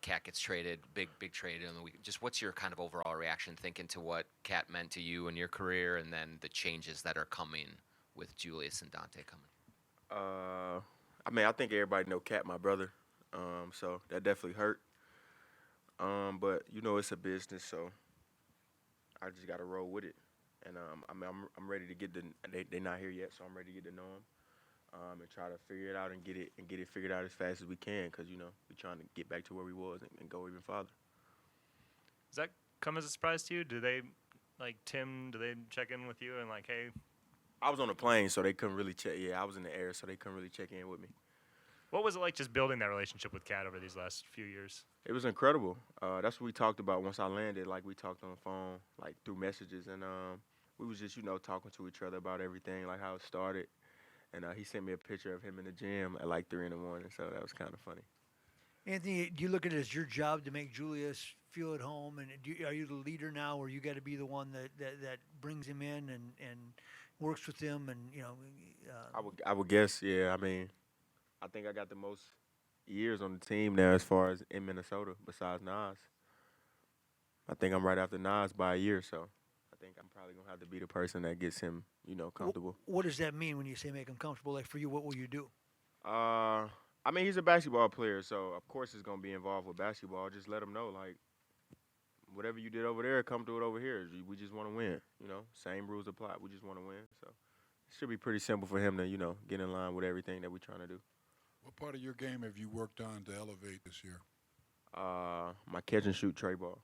Cat gets traded, big trade in the week. Just what's your kind of overall reaction thinking to what Cat meant to you in your career, and then the changes that are coming with Julius and Dante coming? I mean, I think everybody know Cat, my brother. So that definitely hurt. But you know, it's a business, so I just got to roll with it. And I mean, I'm ready to get the. They're not here yet, so I'm ready to get to know them. And try to figure it out and get it figured out as fast as we can, because you know we're trying to get back to where we was and go even farther. Does that come as a surprise to you? Do they, like Tim? Do they check in with you and like, hey? I was on the plane, so they couldn't really check. Yeah, I was in the air, so they couldn't really check in with me. What was it like just building that relationship with Cat over these last few years? It was incredible. That's what we talked about once I landed. Like we talked on the phone, like through messages, and we was just talking to each other about everything, like how it started. And he sent me a picture of him in the gym at like 3 in the morning, so that was kind of funny. Anthony, do you look at it as your job to make Julius feel at home? And are you the leader now, or you got to be the one that brings him in and works with him? And I would guess, yeah. I mean, I think I got the most years on the team now as far as in Minnesota besides Nas. I think I'm right after Nas by a year, so I think I'm probably gonna have to be the person that gets him, comfortable. What does that mean when you say make him comfortable? Like for you, what will you do? I mean, he's a basketball player, so of course he's gonna be involved with basketball. Just let him know, like, whatever you did over there, come do it over here. We just want to win. Same rules apply. We just want to win. So it should be pretty simple for him to, get in line with everything that we're trying to do. What part of your game have you worked on to elevate this year? My catch and shoot tray ball.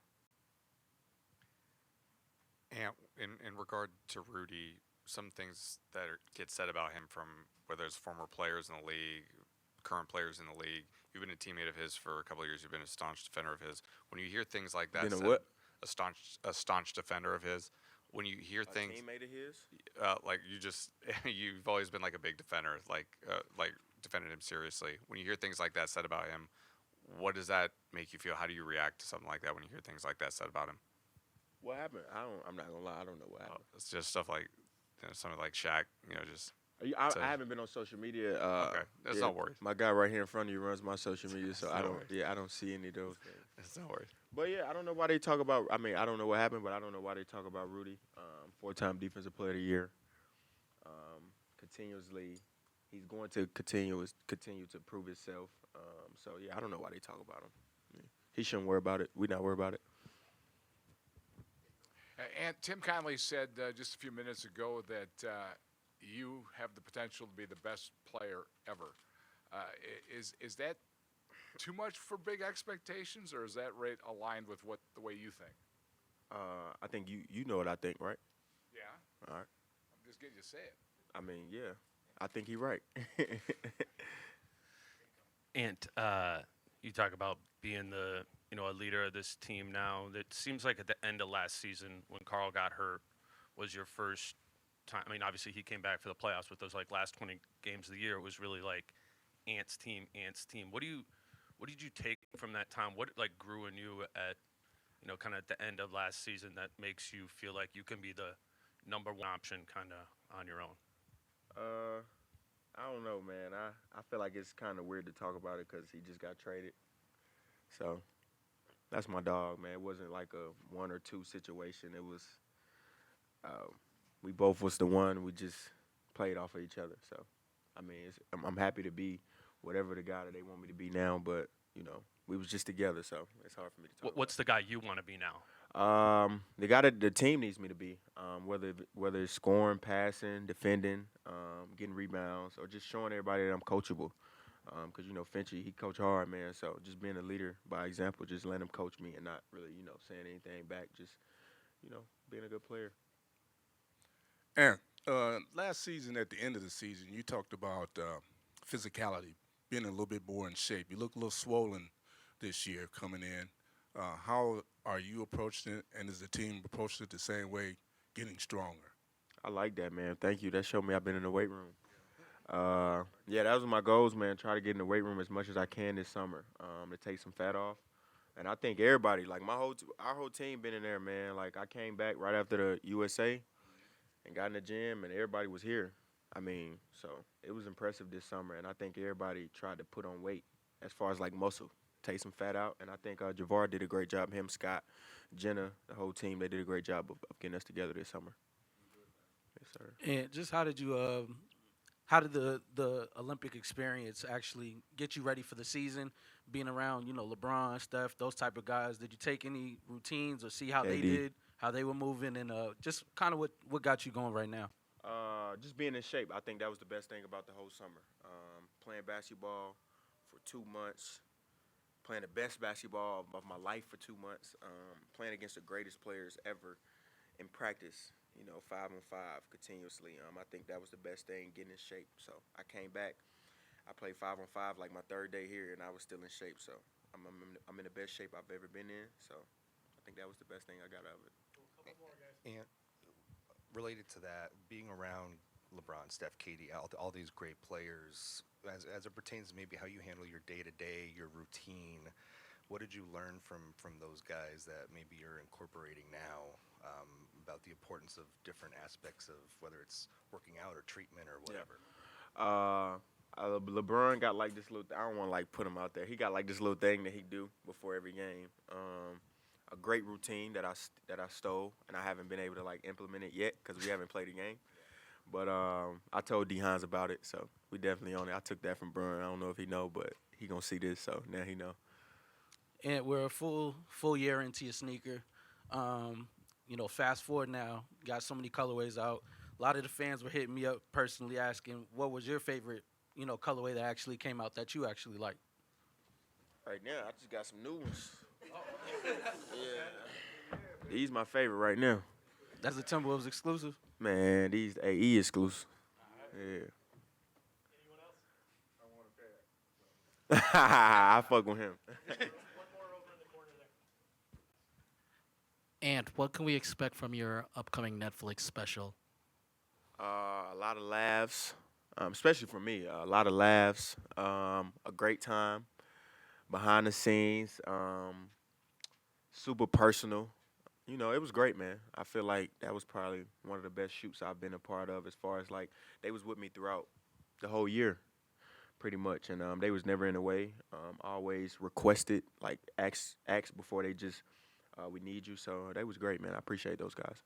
And in regard to Rudy, some things that get said about him from whether it's former players in the league, current players in the league. You've been a teammate of his for a couple of years. You've been a staunch defender of his. When you hear things like that, a staunch defender of his. When you hear things, teammate of his, like you've always been like a big defender, like defended him seriously. When you hear things like that said about him, what does that make you feel? How do you react to something like that when you hear things like that said about him? What happened? I'm not gonna lie. I don't know what happened. It's just stuff like something like Shaq. Just. I haven't been on social media. Okay, that's no worries. My guy right here in front of you runs my social media, so I don't see any of those things. That's no worries. But yeah, I don't know why they talk about. I mean, I don't know what happened, but I don't know why they talk about Rudy, 4-time Defensive Player of the Year. Continuously, he's going to continue to prove himself. So yeah, I don't know why they talk about him. He shouldn't worry about it. We not worry about it. And Tim Conley said just a few minutes ago that you have the potential to be the best player ever. Is that too much for big expectations, or is that rate aligned with the way you think? I think you know what I think, right? Yeah. All right. I'm just getting you to say it. I mean, yeah, I think he's right. And you talk about being a leader of this team now. It seems like at the end of last season when Karl got hurt was your first time. I mean, obviously he came back for the playoffs, but those like last 20 games of the year, it was really like Ant's team. What did you take from that time? What like grew in you at kind of at the end of last season that makes you feel like you can be the number one option kind of on your own? I don't know, man. I feel like it's kind of weird to talk about it because he just got traded. So that's my dog, man. It wasn't like a 1 or 2 situation. It was we both was the one. We just played off of each other. So I mean, I'm happy to be whatever the guy that they want me to be now. But we was just together, so it's hard for me to talk. What's the guy you want to be now? The guy that the team needs me to be, whether it's scoring, passing, defending, getting rebounds, or just showing everybody that I'm coachable. Because, Finchy, he coach hard, man. So just being a leader by example, just letting him coach me and not really, saying anything back. Just, being a good player. Aaron, last season, at the end of the season, you talked about physicality, being a little bit more in shape. You look a little swollen this year coming in. How are you approaching it, and is the team approaching it the same way, getting stronger? I like that, man. Thank you. That showed me I've been in the weight room. Yeah, that was my goals, man. Try to get in the weight room as much as I can this summer to take some fat off. And I think everybody, like our whole team been in there, man. Like I came back right after the USA and got in the gym, and everybody was here. I mean, so it was impressive this summer, and I think everybody tried to put on weight as far as like muscle. take some fat out. And I think Javar did a great job. Him, Scott, Jenna, the whole team, they did a great job of getting us together this summer. Yes, sir. And just how did the Olympic experience actually get you ready for the season? Being around, LeBron, Steph, those type of guys. Did you take any routines or see how they AD. did, how they were moving, and just kind of what got you going right now? Just being in shape. I think that was the best thing about the whole summer. Playing basketball for 2 months, playing the best basketball of my life for 2 months, playing against the greatest players ever in practice, 5-on-5 continuously. I think that was the best thing, getting in shape. So I came back. I played 5-on-5 like my third day here, and I was still in shape. So I'm in the best shape I've ever been in. So I think that was the best thing I got out of it. And related to that, being around LeBron, Steph, Katie, all these great players, as it pertains to maybe how you handle your day-to-day, your routine, what did you learn from those guys that maybe you're incorporating now about the importance of different aspects of whether it's working out or treatment or whatever? LeBron got like this little. I don't want to like put him out there. He got like this little thing that he do before every game. A great routine that I stole, and I haven't been able to like implement it yet because we haven't played a game. But I told D Hines about it, so we definitely on it. I took that from Burn. I don't know if he know, but he gonna see this, so now he know. And we're a full year into your sneaker. Fast forward now, got so many colorways out. A lot of the fans were hitting me up personally asking, what was your favorite, colorway that actually came out that you actually like? Right now, I just got some new ones. Yeah, these my favorite right now. That's a Timberwolves exclusive? Man, these AE exclusive. Yeah. Anyone else? I fuck with him. And what can we expect from your upcoming Netflix special? A lot of laughs, especially for me. A lot of laughs, a great time, behind the scenes, super personal. It was great, man. I feel like that was probably one of the best shoots I've been a part of as far as, like, they was with me throughout the whole year, pretty much. And they was never in the way. Always requested, like, ask before they just, we need you. So they was great, man. I appreciate those guys.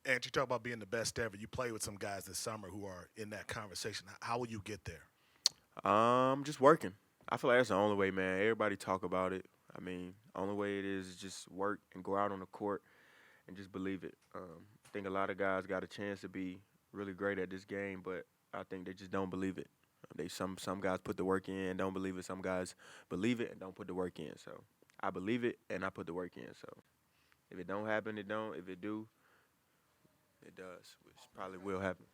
And you talk about being the best ever. You played with some guys this summer who are in that conversation. How will you get there? Just working. I feel like that's the only way, man. Everybody talk about it. I mean, only way it is just work and go out on the court and just believe it. I think a lot of guys got a chance to be really great at this game, but I think they just don't believe it. Some guys put the work in and don't believe it. Some guys believe it and don't put the work in. So I believe it and I put the work in. So if it don't happen, it don't. If it do, it does, which probably will happen.